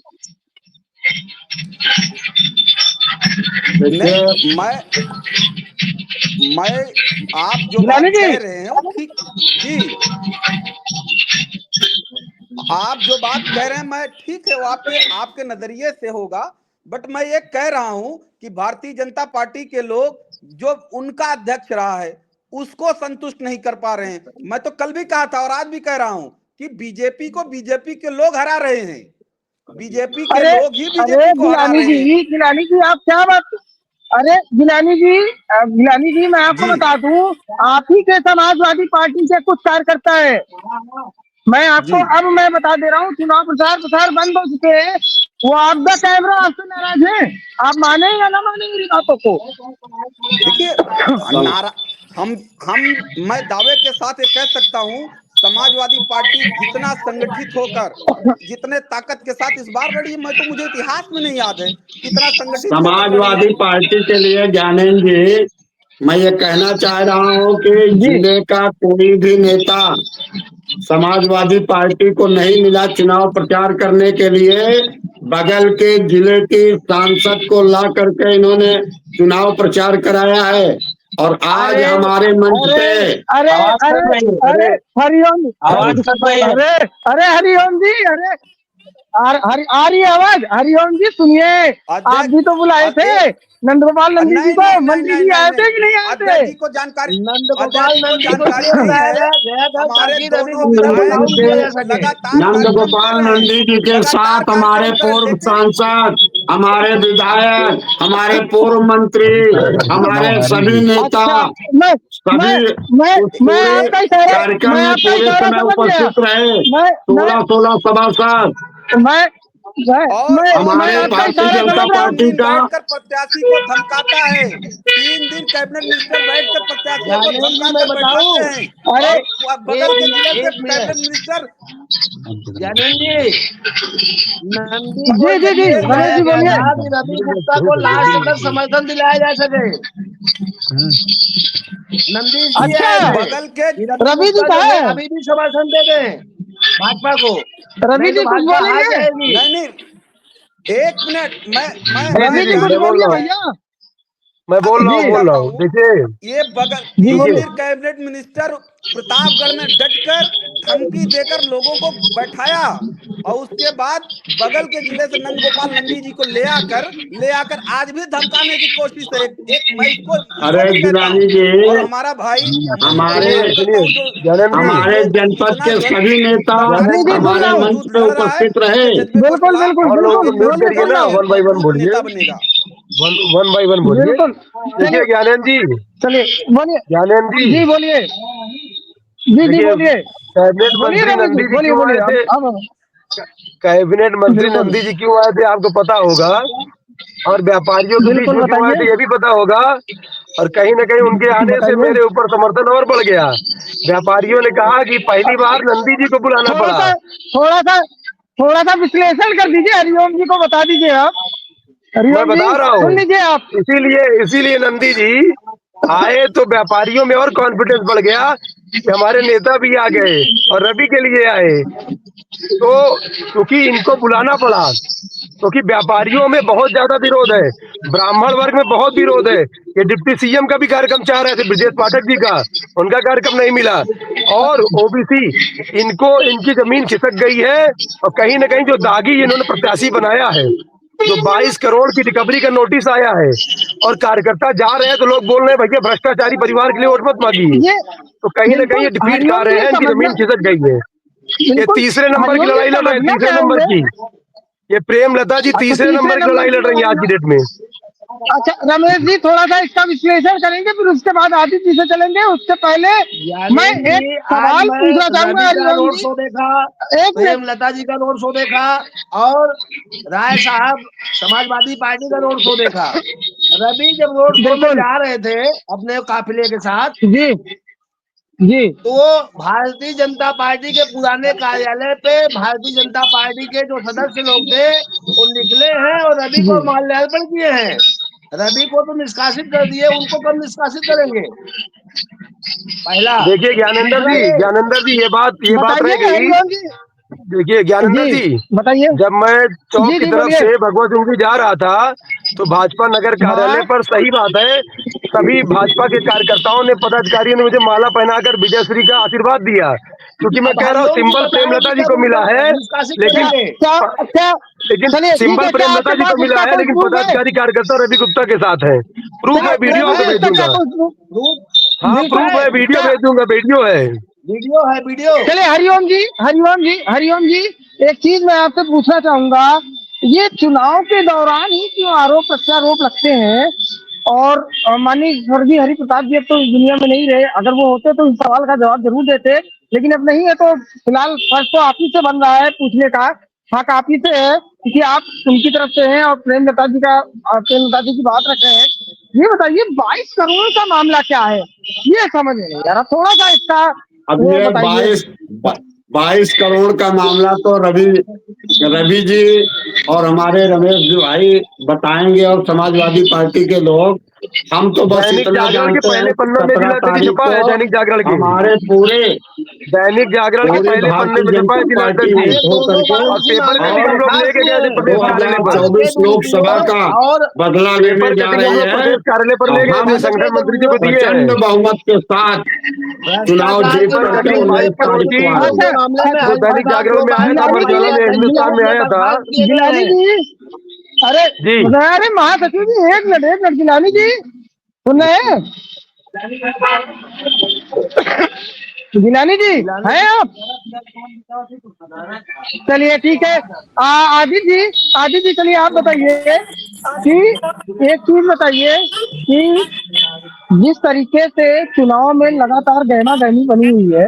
नहीं, मैं आप जो गिलानी बात जी, कह रहे हैं वो ठीक। जी, आप जो बात कह रहे हैं मैं ठीक है, वो आपके आपके नजरिए से होगा। बट मैं ये कह रहा हूं कि भारतीय जनता पार्टी के लोग जो उनका अध्यक्ष रहा है, उसको संतुष्ट नहीं कर पा रहे हैं। मैं तो कल भी कहा था और आज भी कह रहा हूं कि बीजेपी को बीजेपी के लोग हरा रहे हैं, बीजेपी के अरे लोग ही अरे बीजेपी को हरा रहे हैं। गिलानी जी, आप क्या बात, अरे गिलानी जी, मैं आपको जी बता दूं, आप ही के समाजवादी पार्टी से कुछ कार्यकर्ता है। मैं जी आपको अब मैं बता दे रहा हूँ, चुनाव प्रचार प्रसार बंद हो चुके हैं। वो आपका कैमरा आपसे नाराज है। आप माने या ना माने मेरी बातों को? देखिए, नारा हम मैं दावे के साथ ये कह सकता हूं समाजवादी पार्टी जितना संगठित होकर, जितने ताकत के साथ इस बार लड़ी, मुझे इतिहास में नहीं याद है कितना संगठित होकर लड़ी है। समाजवादी पार्टी के लिए ज्ञानेंद्र जी, मैं ये कहना चाह रहा हूँ कि जी जिले का कोई भी नेता समाजवादी पार्टी को नहीं मिला चुनाव प्रचार करने के लिए, बगल के जिले की सांसद को ला करके इन्होंने चुनाव प्रचार कराया है। और आज अरे हमारे मंच अरे पे अरे आवाज अरे कट रही है, अरे हरिओम आवाज कट रही है। अरे अरे हरिओम जी, अरे आ रही है आवाज। हरिओम जी सुनिए, आप अध्यक्ष भी तो बुलाए थे नंदगोपाल नंदी जी नहीं को, नहीं नहीं मंत्री नहीं जी आए नहीं थे कि नहीं आए थे? अध्यक्ष जी को जानकारी, नंदगोपाल अध्यक्ष जी को नंदी को जानकारी इसलिए नहीं बुलाया है। गया था हमारे ताकि रवि दोनों गुप्ता को विधायक डाउन किया जा सके। लगातार कार्यक्रम कर नंदगोपाल रहे नंदी हैं, जी के लगातार साथ हमारे कार्यक्रम कर रहे हैं, पूर्व लेकिन सांसद, हमारे विधायक, हमारे पूर्व मंत्री, हमारे सभी नेता, अच्छा, मैं मैं सभी मैं उस मैं पूरे आपका इशारा कार्यक्रम मैं में आपका पूरे इशारा समय समझ गया। उपस्थित रहे। मैं मैं 16 सभासद मैं मैं और हमारे आपका भारतीय इशारा जनता समझ रहा हूँ। पार्टी दिन का। बैठकर प्रत्याशी को धमकाता है। 3 दिन कैबिनेट मिनिस्टर बैठकर प्रत्याशियों को ज्ञानेंद्र जी धमका मैं कर बताऊं, बैठाते हैं, अरे और बगल के जिले से एक कैबिनेट मिनट मिनिस्टर। ज्ञानेंद्र जी, नंदी को जी जी जी इसलिए रमेश बुलाया जी गया बोलिए। था कि रवि गुप्ता को लास्ट तक समर्थन दिलाया जा सके। नंदी इसलिए अच्छा, आए थे बगल के कि रवि रवि जी गुप्ता जो कहाँ है है? अभी भी समर्थन दे दें भाजपा को, रवि नहीं तो जी कुछ भाजपा हार बोलेंगे? जाएगी। नहीं नहीं, एक मिनट, जी जी रवि मैं जी, जी कुछ मैं बोल बोलिए रहा हूँ, भैया। मैं बोल रहा हूँ, जी बोल रहा हूँ। देखिए ये बगल जी देखिए, बोलिए। 3 दिन कैबिनेट मिनिस्टर प्रतापगढ़ में डटकर धमकी देकर लोगों को बैठाया, और उसके बाद बगल के जिले से नंदगोपाल नंदी जी को ले आकर आज भी धमकाने की कोशिश है। एक मैं इसको इसको अरे भी कहता हूँ, दुलानी जी, और हमारा भाई, मैं इसको हमारे सलाम करता सुनिए हूँ जो ज्ञानेंद्र जी, हमारे जो जनपद इतना के जो है सभी नेता दमखम जी जी सुन दमखम रहा हमारे के हूँ। मंच बावजूद पे लड़ रहा है, उपस्थित रहे। उसके जज्बे के बिल्कुल खिलाफ, बिल्कुल और बिल्कुल लोग लेकिन म्यूट मेरे करिए सुन ना, रहा हूँ। वन बाय वन मजबूत बोलिए, नेता बनेगा। वन बाय वन बोलिए। बिल्कुल देखिए चलिए ज्ञानेंद्र जी, चलिए बोलिए। ज्ञानेंद्र जी, जी बोलिए। जी जी देखिए बोलिए। कैबिनेट बोलिए मंत्री रमेश जी, नंदी जी बोलिए क्यों बोलिए। आए थे? अब कैबिनेट मंत्री बिल्कुल नंदी जी क्यों आए थे आपको पता होगा, और व्यापारियों के बीच बिल्कुल में क्यों आए थे बताइए ये भी पता होगा। और कहीं न कहीं उनके आने से बताइए। मेरे ऊपर समर्थन और बढ़ गया। व्यापारियों ने कहा कि पहली बार नंदी जी को बुलाना थोड़ा पड़ा। सा थोड़ा सा थोड़ा सा विश्लेषण कर दीजिए, हरिओम जी को बता दीजिए आप। मैं हरिओम जी बता रहा सुन हूँ, लीजिए आप। इसीलिए नंदी जी आए तो व्यापारियों में और कॉन्फिडेंस बढ़ गया कि हमारे नेता भी आ गए, और रवि के लिए आए। तो क्योंकि इनको बुलाना पड़ा, क्योंकि व्यापारियों में बहुत ज्यादा विरोध है, ब्राह्मण वर्ग में बहुत विरोध है। ये डिप्टी सीएम का भी कार्यक्रम चाह रहे थे, ब्रजेश पाठक जी का, उनका कार्यक्रम नहीं मिला। और ओबीसी, इनको इनकी जमीन खिसक गई है, और कहीं ना कहीं जो दागी इन्होंने प्रत्याशी बनाया है, जो 22 करोड़ की रिकवरी का नोटिस आया है, और कार्यकर्ता जा रहे हैं तो लोग बोल रहे हैं भैया भ्रष्टाचारी परिवार के लिए वोट मत मांगिए। ये तो कहीं ना कहीं बिल्कुल ये डिफीट खा हरिओम रहे जी हैं, इनकी समझना, जमीन खिसक गई है। ये बिल्कुल तीसरे नंबर की हरिओम जी लड़ाई लड़ रहे हैं, समझना तीसरे नंबर चाहेंगे। की। ये प्रेमलता जी अच्छा तीसरे तीसरे नंबर की नंबर लड़ाई की लड़ रही है लड़ाई आज की में। डेट में। अच्छा रमेश जी थोड़ा सा इसका विश्लेषण करेंगे, फिर उसके बाद आधी चीजें चलेंगे। उससे पहले मैं ज्ञानेंद्र एक जी, आज सवाल मैं पूछना चाहूंगा रवि का हरिओम रोड जी। शो देखा, एक मिनट। प्रेमलता जी का रोड शो देखा, और राय साहब समाजवादी पार्टी का रोड शो देखा। रवि जब रोड शो में बिल्कुल जा रहे थे अपने काफिले के साथ, जी जी तो वो भारतीय जनता पार्टी के पुराने कार्यालय पे भारतीय जनता पार्टी के जो सदस्य लोग थे वो निकले हैं और रवि जी। को माल्यार्पण किए हैं। रवि को तो निष्कासित कर दिए, उनको कब निष्कासित करेंगे? पहला। देखिए दूसरा ये, ज्ञानेंद्र जी, ये बात रह बताइए गई। हरिओम जी। देखिए ज्ञानेंद्र जी जी, बताइए। जब मैं चौक जी की जी तरफ बोलिए। से भगवत सिंह जा रहा था, तो भाजपा नगर कार्यालय हाँ पर, सही बात है, सभी भाजपा के कार्यकर्ताओं ने, पदाधिकारियों ने मुझे माला पहनाकर विजय श्री का आशीर्वाद दिया। क्योंकि मैं अब कह रहा हूँ हरिओम जी सिंबल बताएं कि प्रेमलता जी कब को मिला उनको है, निष्कासित लेकिन क्या करेंगे। क्या क्या लेकिन चलिए ठीक सिंबल है, क्या प्रेमलता आपके जी पास को मिला उसका है, कोई लेकिन प्रूफ है? पदाधिकारी कार्यकर्ता रवि गुप्ता के साथ है। प्रूफ है, क्या वीडियो रवि आपको गुप्ता का भेजूंगा। कोई प्रूफ? प्रूफ हाँ बिल्कुल प्रूफ है, है, वीडियो क्या? भेजूंगा, वीडियो है। वीडियो है, वीडियो। चलिए हरिओम जी, हरिओम जी, हरिओम जी, एक चीज मैं आपसे पूछना चाहूंगा। ये चुनाव के दौरान ही क्यों आरोप प्रत्यारोप लगते हैं? और माननीय स्वर्गीय हरि प्रताप जी अब तो इस दुनिया में नहीं रहे, अगर वो होते तो इस सवाल का जवाब जरूर देते, लेकिन अब नहीं है। तो फिलहाल फर्ज तो आप ही से बन रहा है पूछने का, हक आप ही से है, क्योंकि आप उनकी तरफ से हैं और प्रेमलता जी की बात रख रहे हैं। ये बताइए 22 करोड़ का मामला क्या है? ये समझ में नहीं आ रहा, थोड़ा सा इसका अब वो ये बताइए। 22 करोड़ का मामला तो रवि जी और हमारे रमेश जी भाई बताएंगे, और समाजवादी पार्टी के लोग। हम तो बस दैनिक इतना जागरण के जानते पहले हैं कि पन्ने में 17 जिला अध्यक्ष तारीख छपा को है, दैनिक जागरण के हमारे दैनिक जागरण के पूरी पहले पन्ने भारतीय में छपा है जनता जिला पार्टी अध्यक्ष जी। अरे एक दो होकर दो के बार और उसी पेपर मामले में कटिंग हम लोग बर्खास्त लेके हुए गए थे हैं। प्रदेश कार्यालय पर। 2024 लोकसभा का और बदला लेने पेपर जा कटिंग हम रही लोग है, प्रदेश कार्यालय पर ले और गए हम थे, संगठन मंत्री जी को दिए प्रचंड हैं। बहुमत के साथ चुनाव भ्रष्टाचार जीत के पेपर करके कटिंग मामले में 22 19 करोड़ तारीख की को आ रहे के हैं। मामले में जो दैनिक जागरण में आया था, हमारे मरजाला में, पार्टी हिंदुस्तान में अध्यक्ष आया था। बर्खास्त किए गए गिलानी हैं। जी, अरे जी अरे महासचिव जी, एक मिनट गिलानी जी, सुन रहे हैं? गिलानी जी हैं आप? चलिए ठीक है। आदित्य जी चलिए आप बताइए कि एक चीज बताइए कि जिस तरीके से चुनाव में लगातार गहमा गहमी बनी हुई है,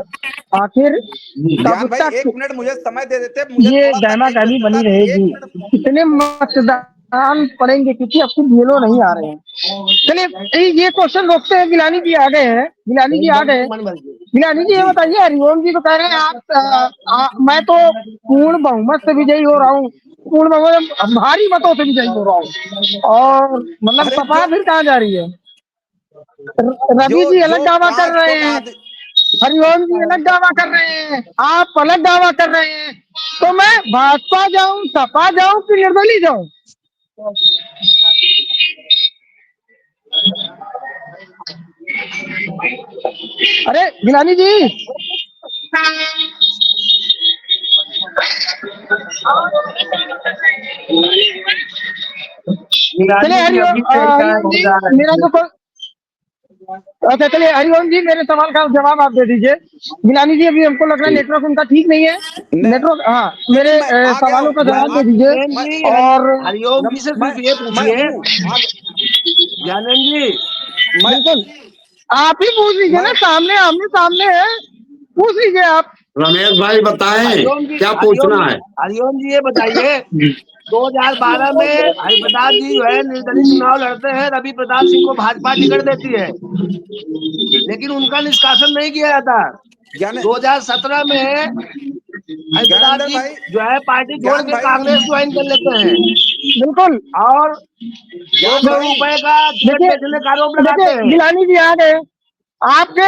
आखिर कब ज्ञान भाई तक 1 मिनट मुझे समय दे देते, मुझे ये थोड़ा सा गहमा एक गहमी व्यस्तता बनी थी, 1 रहेगी? मिनट। कितने मतदान पड़ेंगे, क्योंकि अब तक बीएलओ नहीं आ रहे हैं। चलिए ये क्वेश्चन रोकते हैं, गिलानी जी आ गए हैं, गिलानी जी आ गए। गिलानी जी ये जी बताइए, हरिओम जी तो कह रहे हैं मैं तो पूर्ण बहुमत से विजयी हो रहा हूँ, पूर्ण बहुमत भारी मतों से विजयी हो रहा हूँ, और मतलब अरे सपा फिर कहाँ जा रही है? जो रवि जी अलग जो दावा कर 5 रहे फुट हैं, आदि हरिओम जी अलग दावा कर रहे हैं, आप अलग दावा कर रहे हैं, तो मैं भाजपा जाऊं, सपा जाऊं कि निर्दलीय जाऊं? अरे गिलानी जी, चलिए निराली जी अभी से क्या हरिओम हो जी, जा रहे मेरा थे। जो अच्छा चलिए हरिओम जी, मेरे सवाल का जवाब आप दे दीजिए। गिलानी जी, अभी हमको लग रहा है नेटवर्क उनका ठीक नहीं है। नहीं नेटवर्क, हाँ, नहीं मेरे नहीं, मैं आ गया सवालों हूँ। का जवाब दे आप दीजिए। ज्ञानेंद्र मैं जी और हरिओम जी से मैं सिर्फ ये मैं पूछिए, हूँ ज्ञानेंद्र जी मैं बिल्कुल आप ही पूछ लीजिए मैं ना, सामने आमने सामने है, पूछ लीजिए आप। रमेश भाई बताएं हरिओम जी क्या हरिओम पूछना जी है। हरिओम जी ये बताइए, 2012 में हरिप्रताप जी जो है निर्दलीय चुनाव लड़ते हैं, रवि प्रताप सिंह को भाजपा टिकट देती है, लेकिन उनका निष्कासन नहीं किया जाता। ज्ञान 2017 में हरिप्रताप ज्ञानेंद्र जी भाई जो है पार्टी छोड़ ज्ञान के भाई कांग्रेस ज्वाइन कर लेते हैं, बिल्कुल। और दो ज्ञान करोड़ भाई रुपए का टिकट देखिए बेचने का आरोप देखिए लगाते हैं। गिलानी जी आ गए। आपके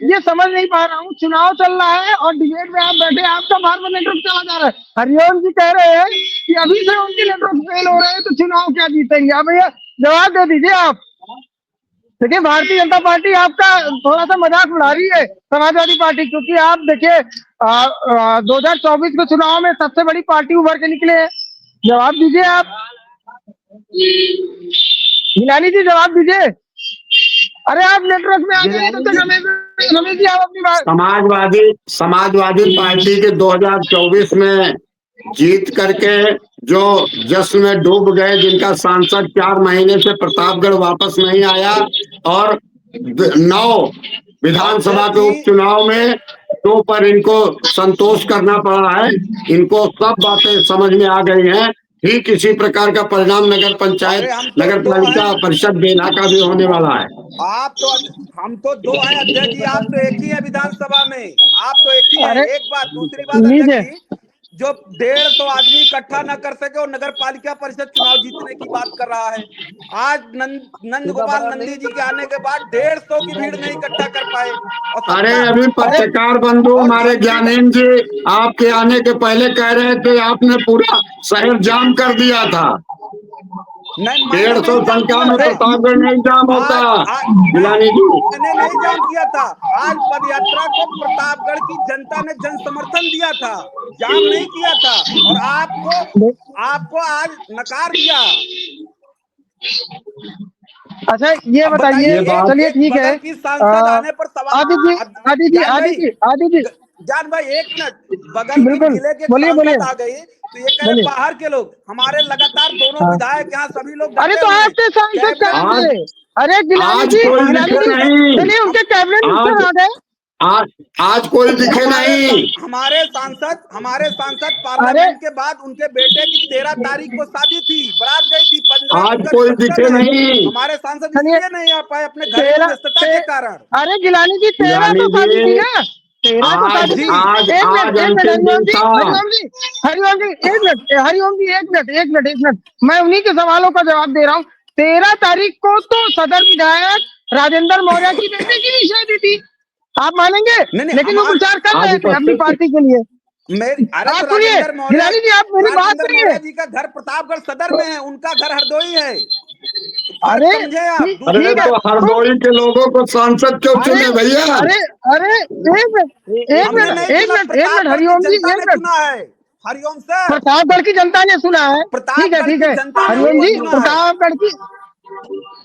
ये समझ नहीं पा रहा हूँ, चुनाव चल रहा है और डिबेट में आप बैठे, आपका बार बार नेटवर्क चला जा रहा है। हरिओम जी कह रहे हैं कि अभी से उनके नेटवर्क फेल हो रहे हैं, तो चुनाव क्या जीतेंगे? आप भैया जवाब दे दीजिए आप। देखिए भारतीय जनता पार्टी आपका थोड़ा सा मजाक उड़ा रही है, समाजवादी पार्टी, क्योंकि आप देखिए 2024 के चुनाव में सबसे बड़ी पार्टी उभर के निकले हैं। जवाब दीजिए आप, गिलानी जी जवाब दीजिए। अरे आप नेटवर्क में आ जाइए, तब गिलानी तक जी रमेश जी आप अपनी बात। समाजवादी पार्टी के 2024 में जीत करके जो जश्न में डूब गए, जिनका सांसद 4 महीने से प्रतापगढ़ वापस नहीं आया, और 9 विधानसभा के अध्यक्ष जी उपचुनाव में 2 पर इनको संतोष करना पड़ा है। इनको सब बातें समझ में आ गई हैं। ठीक इसी प्रकार का परिणाम नगर पंचायत, अरे हम तो नगर 2 हैं, पालिका परिषद बेला का भी होने वाला है। आप तो हम तो 2 हैं अध्यक्ष जी, आप तो एक ही है विधानसभा में, आप तो एक ही है। अरे एक बात, दूसरी बात अध्यक्ष लीजिए, जी, जो 150 आदमी इकट्ठा न कर सके और नगर पालिका परिषद चुनाव जीतने की बात कर रहा है। आज नंद गोपाल नंदी जी के आने के बाद 150 की भीड़ नहीं इकट्ठा कर पाए, और अरे सत्ता अभी और पत्रकार बंधु और हमारे दूसरी ज्ञानेंद्र जी आपके आने के पहले कह रहे थे आपने पूरा शहर जाम कर दिया था। नहीं, मैंने 150 नहीं जाम संख्या किया में था। प्रतापगढ़ नहीं जाम होता। आज आज नहीं, गिलानी जी मैंने नहीं जाम किया था। आज पदयात्रा को प्रतापगढ़ की जनता ने जन समर्थन दिया था, जाम नहीं किया था, और आपको आपको आज नकार दिया। अच्छा ये अब बताइए, बताइए, ये बात चलिए एक ठीक है। बगल की सांसद आने पर सवाल। अब जान भाई आदि जी जान भाई 1 मिनट, बगल की बिल्कुल, जिले के बोलिए बोलिए सांसद आ गई तो ये कह रहे बोलिए। बाहर के लोग, हमारे लगातार दोनों हाँ, विधायक यहाँ सभी लोग अरे डटे तो हुए हैं आपके सांसद कैबिनेट कहाँ आज गए? अरे आज कोई गिलानी दिखे जी नहीं। चलिए, हम उनके कैबिनेट आज मिनिस्टर आ गए। आज आज कोई दिखे नहीं। हमारे सांसद अरे पार्लियामेंट के बाद उनके बेटे की 13 तारीख को शादी थी, बारात गई थी, 15 आज उनका कोई रिसेप्शन दिखे है। नहीं। हमारे सांसद चलिए इसलिए नहीं आ पाए अपने घरेलू तेरह व्यस्तता ते, के कारण। अरे गिलानी जी 13 गिलानी तो शादी थी जी ना? चेहरा तो आज साबित आज एक मिनट आज एक मिनट अंतिम दिन था। हरिओम जी एक मिनट मैं उन्हीं के सवालों का जवाब दे रहा हूँ। 13 तारीख को तो सदर विधायक राजेंद्र मौर्य की बेटे की भी शादी थी, आप मानेंगे? नहीं लेकिन वो प्रचार कर आज रहे थे अपनी उपस्थित पार्टी के लिए। अरे तो आप सुनिए गिलानी जी, आप मेरी बात राजेंद्र सुनिए। मौर्य जी का घर प्रतापगढ़ सदर में है, उनका घर हरदोई है। फर्क अरे समझे आप। अरे ठीक है तो हरदोई के लोगों को सांसद क्यों अरे चुने भैया? अरे अरे हमने नहीं चुना, एक मिनट प्रतापगढ़ की हरिओम जी, जनता एक ने मिनट। चुना है। हरिओम सर, प्रतापगढ़ की जनता ने सुना है, प्रतापगढ़ ठीक की है जनता ने हरिओम उनको जी, चुना है।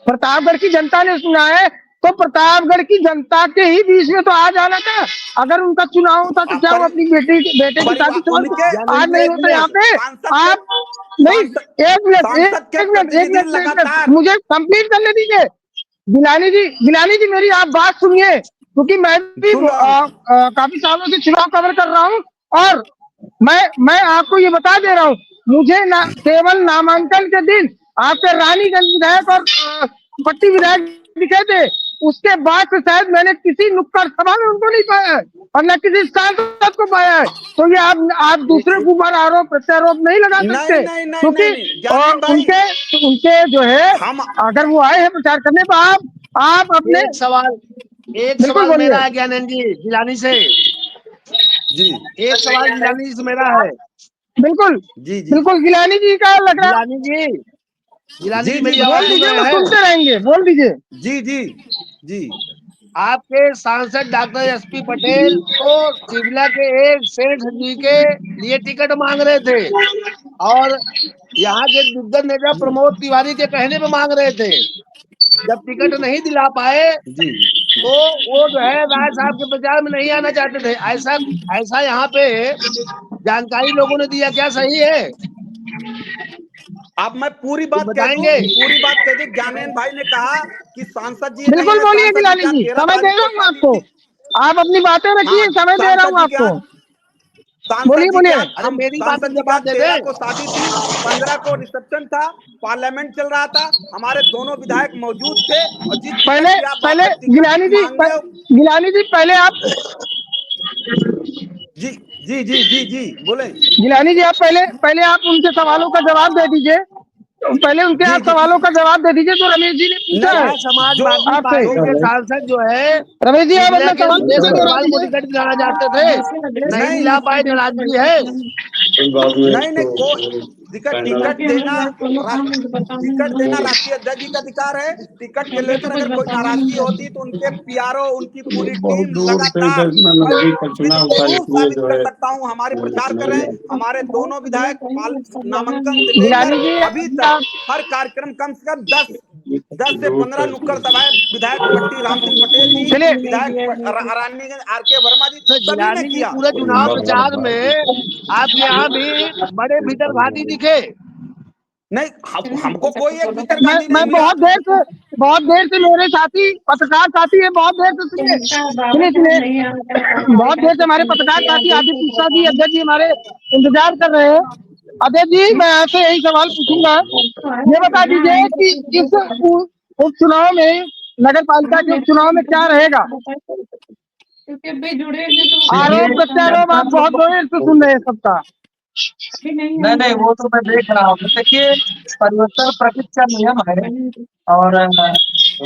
प्रतापगढ़ की जनता ने सुना है, तो प्रतापगढ़ की जनता के ही बीच में तो आ जाना था। अगर उनका चुनाव होता तो क्या वो अपनी बेटे की शादी परिवार उनके आज नहीं होता यहाँ पे? सांसद के आप नहीं, सांसद के एक प्रतिनिधि मिनट लगातार। मुझे कंप्लीट करने दीजिए। गिलानी जी मेरी आप बात सुनिए, क्योंकि मैं भी सुन रहा हूँ। काफी सालों से चुनाव कवर कर रहा हूँ, और मैं आपको ये बता दे रहा हूँ, मुझे केवल नामांकन के दिन आपके रानीगंज विधायक और पट्टी विधायक दिखे थे, उसके बाद से शायद मैंने किसी नुक्कड़ सभा में उनको नहीं पाया है, और न किसी सांसद को पाया है। तो ये आप दूसरे के ऊपर आरोप प्रत्यारोप नहीं लगा सकते, क्योंकि ज्ञानेन भाई, उनके उनके जो है, हम अगर वो आए हैं प्रचार करने तो आप अपने एक बिल्कुल सवाल बोलिए। मेरा है ज्ञानेंद्र जी गिलानी से। जी एक सवाल गिलानी जी से मेरा है। बिल्कुल जी जी बिल्कुल गिलानी जी का लग रहा, गिलानी जी जी मेरी बोल आवाज सुन दीजिए, रहे वो हैं? सुनते रहेंगे, बोल दीजिए। जी जी जी आपके सांसद डॉक्टर एसपी पटेल तो शिवला के एक सेठ जी के लिए टिकट मांग रहे थे, और यहाँ के दिग्गज नेता प्रमोद तिवारी के कहने पे मांग रहे थे। जब टिकट नहीं दिला पाए जी तो वो जो है राय साहब के प्रचार में नहीं आना चाहते थे। ऐसा ऐसा यहाँ पे जानकारी लोगों ने दिया, क्या सही है? अब मैं पूरी तो बात कह दूं, बताएंगे। पूरी बात कह दूं। ज्ञानेन भाई ने कहा कि सांसद जी नहीं बिल्कुल है, बोलिए सांसद जी गिलानी क्या जी, 13 समय दे तारीख रहा को हूँ शादी आपको, थी। आप अपनी बातें हाँ, रखिए, समय दे रहा सांसद हूँ जी के आपको। यहाँ सांसद जी के बोलिए। यहाँ अरे हम मेरी बात सांसद जी के यहाँ जवाब दे दे। 13 को शादी थी, 15 को रिसेप्शन था, पार्लियामेंट चल रहा था, हमारे दोनों विधायक मौजूद थे, और जिस टिकट पहले की आप बात पहले कर, टिकट मांगे। गिलानी जी पहले आप जी जी जी जी जी बोले। गिलानी जी, आप पहले पहले आप उनके सवालों का जवाब दे दीजिए, पहले उनके जी आप जी सवालों का जवाब दे दीजिए जो रमेश जी ने पूछा नहीं, है जो समाजवादी आपसे। जो पार्टी के सांसद जो है रमेश जी, आप शिवला अपना के सवाल सुरेश पूछना दोहरा अग्रवाल को दीजिए। टिकट दिलाना चाहते थे, नहीं नहीं दिला पाए, नाराजगी है। नहीं नहीं को टिकट देना टिकट देना राष्ट्रीय अध्यक्ष जी का अधिकार है। टिकट के लेकर अगर कोई नाराजगी होती तो उनके पीआरओ, उनकी पूरी टीम दूर थे, लगातार, इतना मैं नजदीक का विद चुनाव था, प्रूफ इसलिए साबित जो कर है सकता हूं, हमारे प्रचार कर रहे हैं। हमारे दोनों विधायक नामांकन से गिलानी लेकर जी, अभी तक हर कार्यक्रम कम से कम 10 से 15 नुक्कड़ सभाएं, विधायक पट्टी राम सिंह पटेल जी, चलिए विधायक रानीगंज आर के वर्मा जी, तो सभी ने जिलानी जी किया। पूरे चुनाव प्रचार में आपके यहाँ भी बड़े भीतर घाटी दिखे। नहीं हमको कोई एक भीतर गांधी मैं नहीं मिला। बहुत देर से मेरे साथी पत्रकार साथी है, बहुत देर से सुनिए सुनिए सुनिए, बहुत देर से हमारे पत्रकार साथी आदित्य मिश्रा जी, अध्यक्ष जी हमारे इंतजार कर रहे हैं। अध्यक्ष जी, मैं आपसे यही सवाल पूछूंगा, ये बता दीजिए कि इस उपचुनाव में, नगर पालिका के उपचुनाव में क्या रहेगा? आरोप प्रत्यारोप आप बहुत देर से सुन रहे हैं सबका। नहीं नहीं, वो तो मैं देख रहा हूँ। देखिए, परिवर्तन प्रकृति का नियम है, और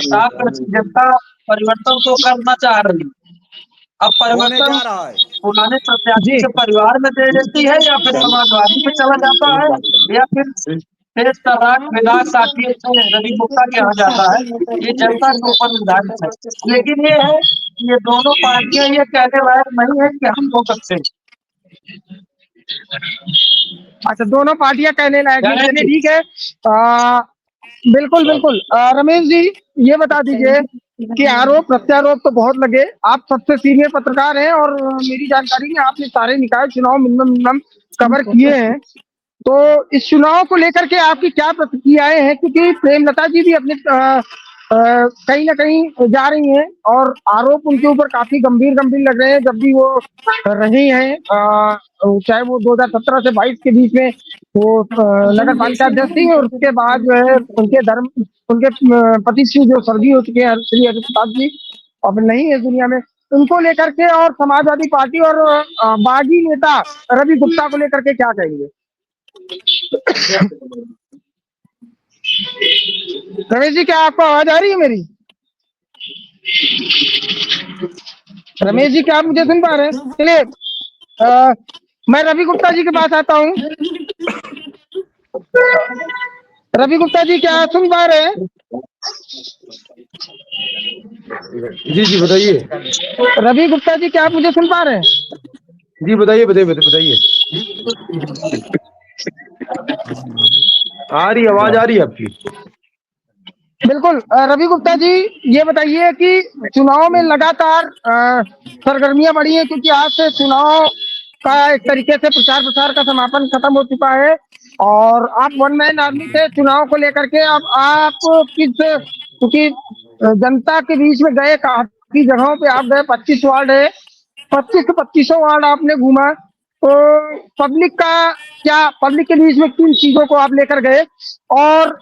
साफ जनता परिवर्तन तो करना चाह रही है। अब होने परिवर्तन जा रहा है। पुराने प्रत्याशी जी के परिवार में दे देती है, या फिर समाजवादी में चला जाता है, या फिर देश का विधायक साथी रवि गुप्ता के यहाँ जाता है। ये जनता के ऊपर निर्धारित है। लेकिन ये है कि ये दोनों पार्टियां ये कहने लायक नहीं है कि हम हो सकते हैं। अच्छा, दोनों पार्टियां कहने लायक नहीं, जाने चलिए जी। ठीक है। बिल्कुल बिल्कुल। रमेश जी, ये बता दीजिए कि आरोप प्रत्यारोप तो बहुत लगे, आप सबसे सीनियर पत्रकार हैं, और मेरी जानकारी में आपने सारे निकाय चुनाव मिनिमम कवर किए हैं, तो इस चुनाव को लेकर के आपकी क्या प्रतिक्रियाएं हैं? क्योंकि प्रेमलता जी भी अपने कहीं ना कहीं जा रही हैं, और आरोप उनके ऊपर काफी गंभीर गंभीर लग रहे हैं, जब भी वो रही हैं, चाहे वो 2017 से 22 के बीच में वो नगर पालिका अध्यक्ष थी, और उसके बाद जो है उनके पति श्री जो स्वर्गीय हो चुके हैं श्री हरि प्रताप जी, अब नहीं है दुनिया में, उनको लेकर के और समाजवादी पार्टी और बागी नेता रवि गुप्ता को लेकर के क्या कहेंगे? रमेश जी, क्या आपको आवाज आ रही है मेरी? रमेश जी, क्या आप मुझे सुन पा रहे हैं? चलिए, मैं रवि गुप्ता जी के पास आता हूँ। रवि गुप्ता जी, क्या सुन पा रहे हैं? जी जी बताइए। रवि गुप्ता जी, क्या आप मुझे सुन पा रहे हैं? जी बताइए बताइए बताइए। आ रही आवाज आ रही है आपकी? बिल्कुल। रवि गुप्ता जी, ये बताइए कि चुनाव में लगातार सरगर्मियां बढ़ी हैं, क्योंकि आज से चुनाव का एक तरीके से प्रचार प्रसार का समापन खत्म हो चुका है और आप वन मैन आर्मी थे चुनाव को लेकर के। अब आप किस, क्योंकि जनता के बीच में गए, काफी जगहों पे आप गए, 25 वार्ड है, 25 से 25 वार्ड आपने घूमा, तो पब्लिक का क्या, पब्लिक के बीच में किन चीजों को आप लेकर गए और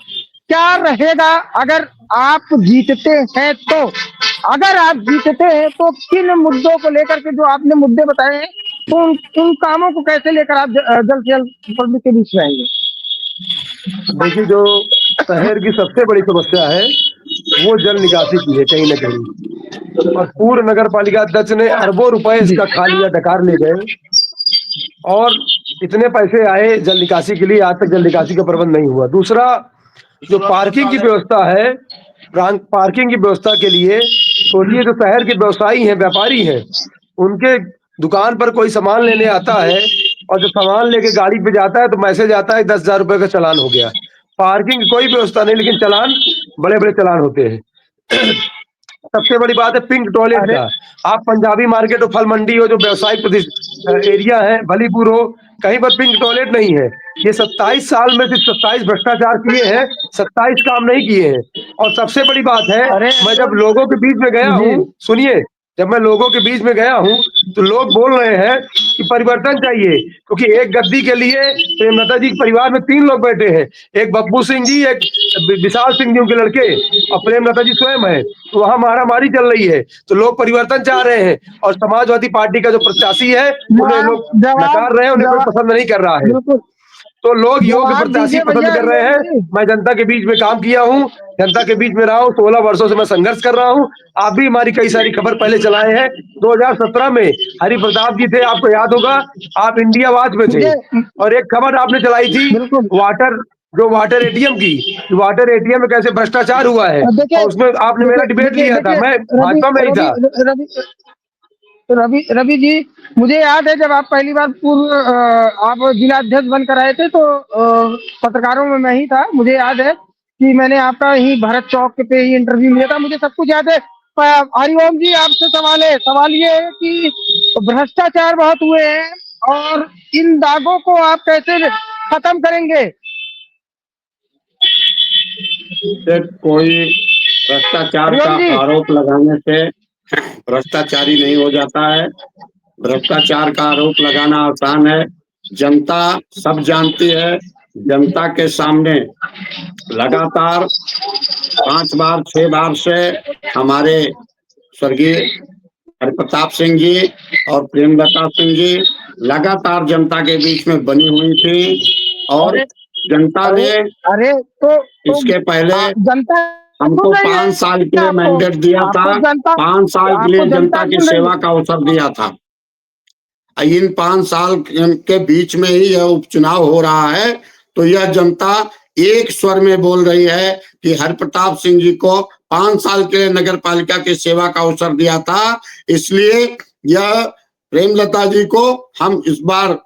क्या रहेगा अगर आप जीतते हैं तो? अगर आप जीतते हैं तो किन मुद्दों को लेकर के, जो आपने मुद्दे बताए हैं, तो उन कामों को कैसे लेकर आप जल्द से जल्द पब्लिक के बीच में आएंगे? देखिए, जो शहर की सबसे बड़ी समस्या है वो जल निकासी की है कहीं ना कहीं, और पूर्व नगर पालिका अध्यक्ष ने अरबों रुपए इसका खा लिया, डकार ले गए और इतने पैसे आए जल निकासी के लिए, आज तक जल निकासी का प्रबंध नहीं हुआ। दूसरा, जो पार्किंग की व्यवस्था है, पार्किंग की व्यवस्था के लिए सोचिए, जो शहर के व्यवसायी हैं, व्यापारी हैं, उनके दुकान पर कोई सामान लेने आता है और जब सामान लेके गाड़ी पे जाता है तो मैसेज आता है 10,000 रुपए का चालान हो गया। पार्किंग की कोई व्यवस्था नहीं, लेकिन चालान बड़े बड़े चालान होते हैं। सबसे बड़ी बात है पिंक टॉयलेट का। आप पंजाबी मार्केट हो, फल मंडी हो, जो व्यवसायिक एरिया है, भलीपुर हो, कहीं पर पिंक टॉयलेट नहीं है। ये 27 साल में सिर्फ 27 भ्रष्टाचार किए हैं, 27 काम नहीं किए हैं। और सबसे बड़ी बात है, मैं जब लोगों के बीच में गया हूँ, सुनिए, जब मैं लोगों के बीच में गया हूँ तो लोग बोल रहे हैं कि परिवर्तन चाहिए, क्योंकि एक गद्दी के लिए प्रेमलता जी के परिवार में 3 लोग बैठे हैं, एक बब्बू सिंह जी, एक विशाल सिंह जी उनके लड़के, और प्रेमलता जी स्वयं है। तो वहां मारामारी चल रही है, तो लोग परिवर्तन चाह रहे हैं और समाजवादी पार्टी का जो प्रत्याशी है उन्हें लोग नकार रहे हैं, उन्हें कोई पसंद नहीं कर रहा है। तो लोग योग्य प्रत्याशी पसंद कर रहे हैं। मैं जनता के बीच में काम किया हूँ, जनता के बीच में रहा हूँ, 16 वर्षों से मैं संघर्ष कर रहा हूँ। आप भी हमारी कई सारी खबर पहले चलाए हैं। 2017 में हरि प्रताप जी थे, आपको याद होगा, आप इंडिया वाच में थे, और एक खबर आपने चलाई थी वाटर एटीएम की, वाटर एटीएम में कैसे भ्रष्टाचार हुआ है, और उसमें आपने मेरा डिबेट लिया था, मैं भाजपा में ही था। रवि जी, मुझे याद है जब आप पहली बार आप जिला अध्यक्ष बनकर आए थे, तो पत्रकारों में मैं ही था। मुझे याद है कि मैंने आपका ही भरत चौक पे ही इंटरव्यू लिया था, मुझे सब कुछ याद है। हरिओम जी, आपसे सवाल ये है कि भ्रष्टाचार बहुत हुए हैं और इन दागों को आप कैसे खत्म करेंगे? कोई भ्रष्टाचार का आरोप लगाने से भ्रष्टाचारी नहीं हो जाता है। भ्रष्टाचार का आरोप लगाना आसान है, जनता सब जानती है। जनता के सामने लगातार 5 बार 6 बार से हमारे स्वर्गीय हरिप्रताप सिंह जी और प्रेमलता सिंह जी लगातार जनता के बीच में बनी हुई थी, और जनता ने इसके पहले हमको 5 साल के लिए मैंडेट दिया था, 5 साल के लिए जनता की सेवा का अवसर दिया था। इन 5 साल के बीच में ही यह उपचुनाव हो रहा है, तो यह जनता एक स्वर में बोल रही है कि हरिप्रताप सिंह जी को 5 साल के लिए नगर पालिका की सेवा का अवसर दिया था, इसलिए यह प्रेमलता जी को हम इस बार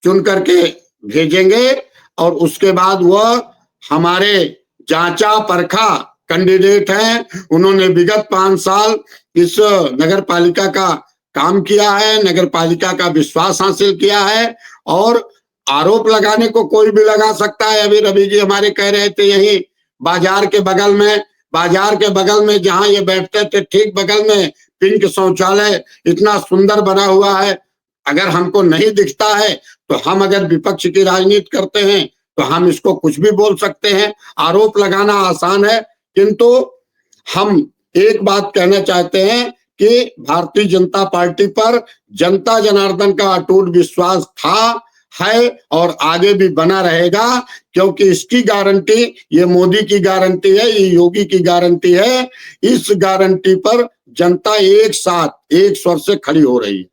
चुन करके भेजेंगे, और उसके बाद वह हमारे जांचा परखा कैंडिडेट हैं। उन्होंने विगत 5 साल इस नगर पालिका का काम किया है, नगर पालिका का विश्वास हासिल किया है, और आरोप लगाने को कोई भी लगा सकता है। अभी रवि जी हमारे कह रहे थे, यही बाजार के बगल में जहां ये बैठते थे, ठीक बगल में पिंक शौचालय इतना सुंदर बना हुआ है। अगर हमको नहीं दिखता है तो हम अगर विपक्ष की राजनीति करते हैं तो हम इसको कुछ भी बोल सकते हैं। आरोप लगाना आसान है, किंतु हम एक बात कहना चाहते हैं कि भारतीय जनता पार्टी पर जनता जनार्दन का अटूट विश्वास था, है और आगे भी बना रहेगा, क्योंकि इसकी गारंटी ये मोदी की गारंटी है, ये योगी की गारंटी है। इस गारंटी पर जनता एक साथ एक स्वर से खड़ी हो रही है।